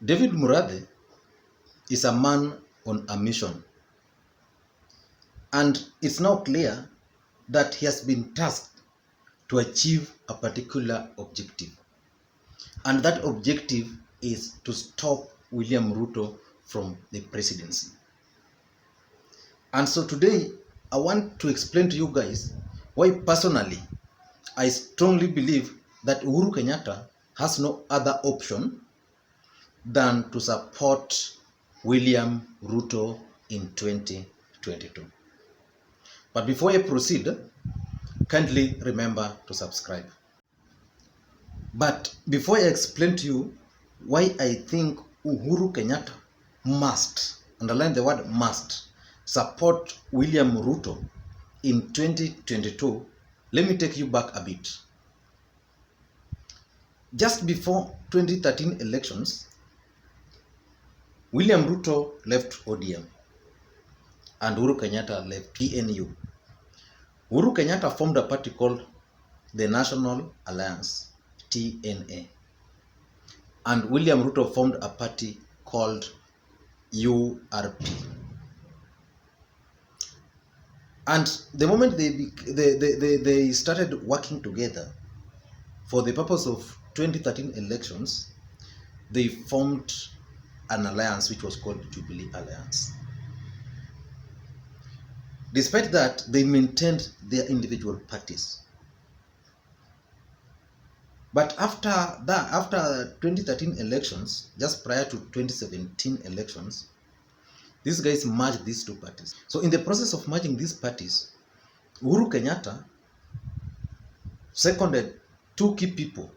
David Murathe is a man on a mission, and it's now clear that he has been tasked to achieve a particular objective, and that objective is to stop William Ruto from the presidency. And so today I want to explain to you guys why personally I strongly believe that Uhuru Kenyatta has no other option than to support William Ruto in 2022. But before I proceed, kindly remember to subscribe. But before I explain to you why I think Uhuru Kenyatta must, underline the word must, support William Ruto in 2022, let me take you back a bit. Just before 2013 elections, William Ruto left ODM and Uhuru Kenyatta left PNU. Uhuru Kenyatta formed a party called the National Alliance, TNA. And William Ruto formed a party called URP. And the moment they started working together for the purpose of 2013 elections, they formed an alliance which was called Jubilee Alliance. Despite that, they maintained their individual parties. But after 2013 elections, just prior to 2017 elections, these guys merged these two parties. So in the process of merging these parties, Uhuru Kenyatta seconded two key people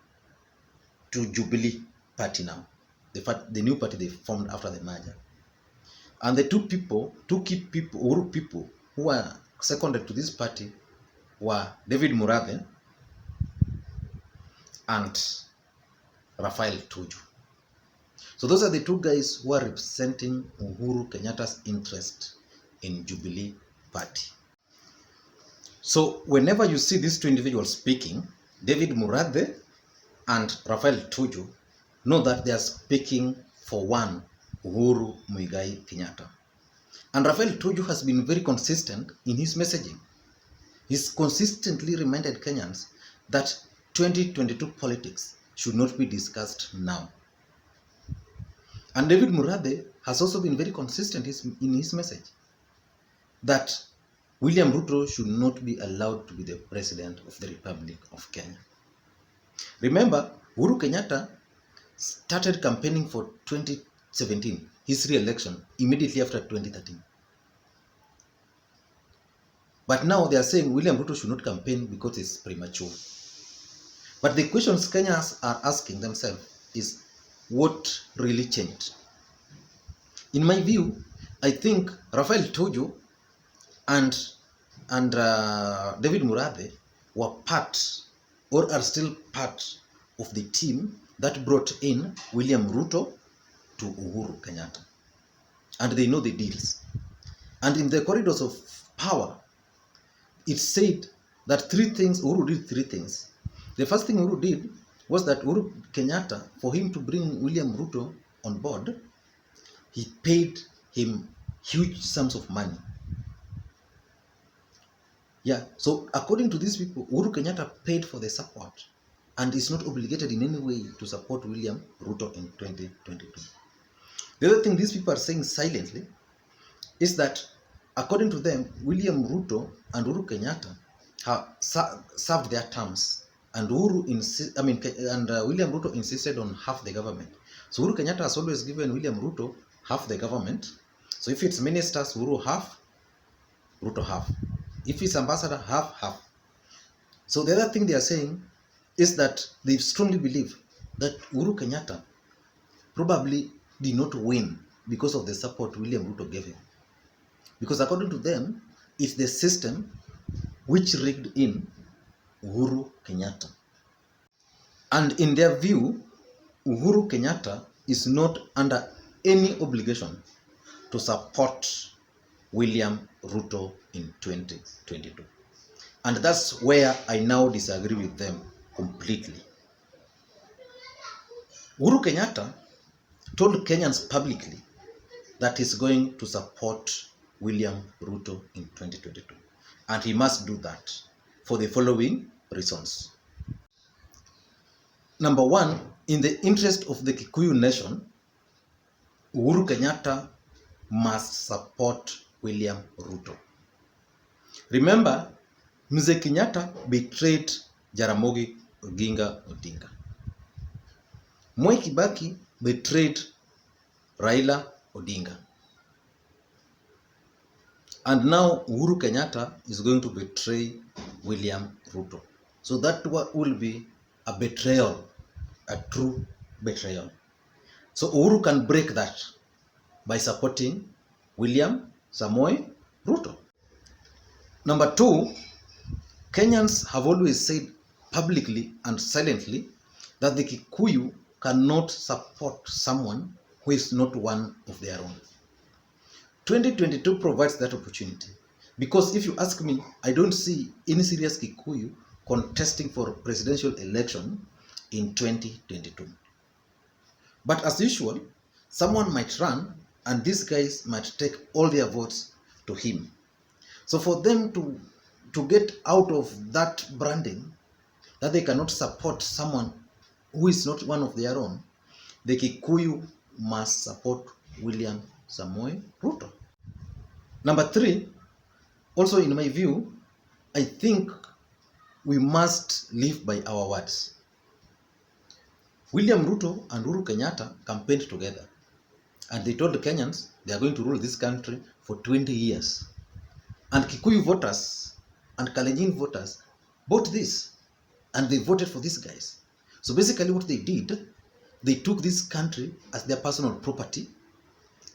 to Jubilee party now, the new party they formed after the merger. And the two key people, Uhuru people who were seconded to this party were David Murathe and Raphael Tuju. So those are the two guys who are representing Uhuru Kenyatta's interest in Jubilee party. So whenever you see these two individuals speaking, David Murathe and Raphael Tuju, know that they are speaking for one Uhuru Muigai Kenyatta. And Raphael Tuju has been very consistent in his messaging. He's consistently reminded Kenyans that 2022 politics should not be discussed now. And David Murathe has also been very consistent in his message that William Ruto should not be allowed to be the president of the Republic of Kenya. Remember, Uhuru Kenyatta started campaigning for 2017, his re-election, immediately after 2013. But now they are saying William Ruto should not campaign because it's premature. But the questions Kenyans are asking themselves is, what really changed? In my view, I think Raphael Tuju and David Murathe were part, or are still part, of the team that brought in William Ruto to Uhuru Kenyatta. And they know the deals. And in the corridors of power, it said that Uhuru did three things. The first thing Uhuru did was that Uhuru Kenyatta, for him to bring William Ruto on board, he paid him huge sums of money. Yeah, so according to these people, Uhuru Kenyatta paid for the support and is not obligated in any way to support William Ruto in 2022. The other thing these people are saying silently is that, according to them, William Ruto and Uhuru Kenyatta have served their terms, and William Ruto insisted on half the government. So Uhuru Kenyatta has always given William Ruto half the government. So if it's ministers, Uhuru half, Ruto half. If it's ambassador, half. So the other thing they are saying is that they strongly believe that Uhuru Kenyatta probably did not win because of the support William Ruto gave him. Because according to them, it's the system which rigged in Uhuru Kenyatta. And in their view, Uhuru Kenyatta is not under any obligation to support William Ruto in 2022. And that's where I now disagree with them completely. Uhuru Kenyatta told Kenyans publicly that he's going to support William Ruto in 2022. And he must do that for the following reasons. Number one, in the interest of the Kikuyu nation, Uhuru Kenyatta must support William Ruto. Remember, Mzee Kenyatta betrayed Jaramogi Oginga Odinga. Mwai Kibaki betrayed Raila Odinga. And now Uhuru Kenyatta is going to betray William Ruto. So that will be a betrayal, a true betrayal. So Uhuru can break that by supporting William Samoei Ruto. Number two, Kenyans have always said publicly and silently that the Kikuyu cannot support someone who is not one of their own. 2022 provides that opportunity, because if you ask me, I don't see any serious Kikuyu contesting for presidential election in 2022. But as usual, someone might run and these guys might take all their votes to him. So for them to get out of that branding, that they cannot support someone who is not one of their own, the Kikuyu must support William Samoei Ruto. Number three, also in my view, I think we must live by our words. William Ruto and Uhuru Kenyatta campaigned together, and they told the Kenyans they are going to rule this country for 20 years. And Kikuyu voters and Kalenjin voters bought this, and they voted for these guys. So basically what they did, they took this country as their personal property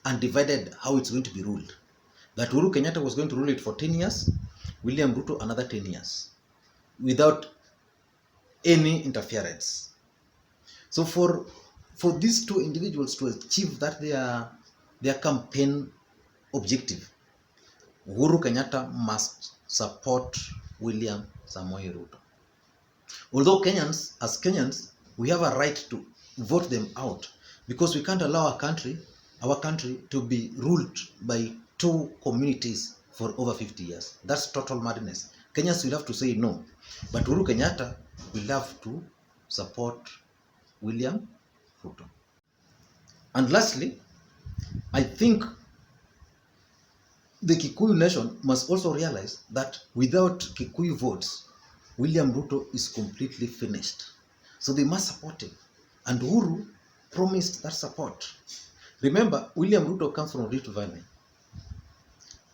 and divided how it's going to be ruled. That Uhuru Kenyatta was going to rule it for 10 years, William Ruto another 10 years, without any interference. So for these two individuals to achieve that their campaign objective, Uhuru Kenyatta must support William Samoei Ruto. Although as Kenyans, we have a right to vote them out, because we can't allow our country to be ruled by two communities for over 50 years. That's total madness. Kenyans will have to say no. But Uhuru Kenyatta will have to support William Ruto. And lastly, I think the Kikuyu nation must also realize that without Kikuyu votes, William Ruto is completely finished. So they must support him. And Uhuru promised that support. Remember, William Ruto comes from Rift Valley.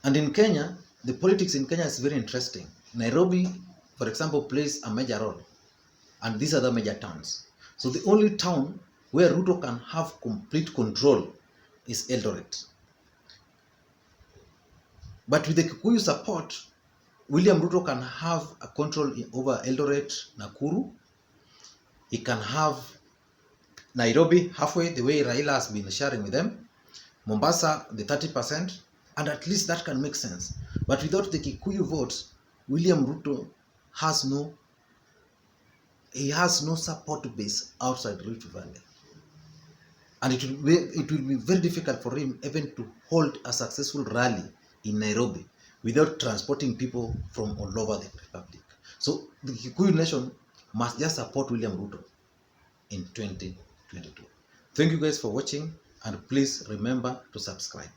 And in Kenya, the politics in Kenya is very interesting. Nairobi, for example, plays a major role. And these are the major towns. So the only town where Ruto can have complete control is Eldoret. But with the Kikuyu support, William Ruto can have a control over Eldoret, Nakuru. He can have Nairobi halfway, the way Raila has been sharing with them. Mombasa, the 30%, and at least that can make sense. But without the Kikuyu votes, William Ruto has no support base outside Rift Valley. And it will be very difficult for him even to hold a successful rally in Nairobi without transporting people from all over the republic. So the Kikuyu nation must just support William Ruto in 2022. Thank you guys for watching, and please remember to subscribe.